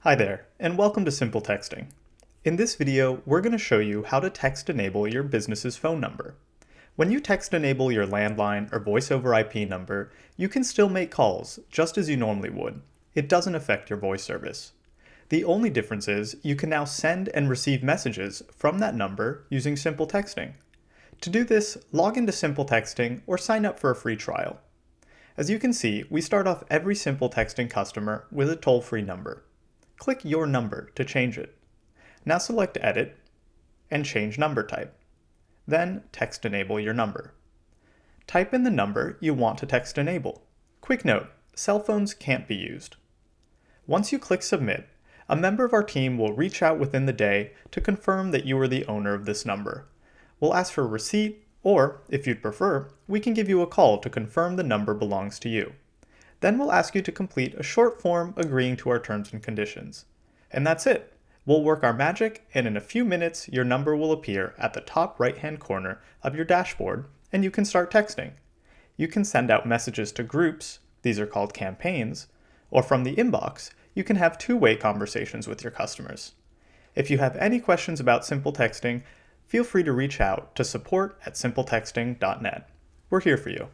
Hi there, and welcome to Simple Texting. In this video, we're going to show you how to text enable your business's phone number. When you text enable your landline or voice over IP number, you can still make calls just as you normally would. It doesn't affect your voice service. The only difference is you can now send and receive messages from that number using Simple Texting. To do this, log into Simple Texting or sign up for a free trial. As you can see, we start off every Simple Texting customer with a toll-free number. Click your number to change it. Now select Edit and change number type. Then text enable your number. Type in the number you want to text enable. Quick note, cell phones can't be used. Once you click Submit, a member of our team will reach out within the day to confirm that you are the owner of this number. We'll ask for a receipt, or, if you'd prefer, we can give you a call to confirm the number belongs to you. Then we'll ask you to complete a short form agreeing to our terms and conditions. And that's it. We'll work our magic, and in a few minutes, your number will appear at the top right-hand corner of your dashboard, and you can start texting. You can send out messages to groups, these are called campaigns, or from the inbox, you can have two-way conversations with your customers. If you have any questions about Simple Texting, feel free to reach out to support@SimpleTexting.net. We're here for you.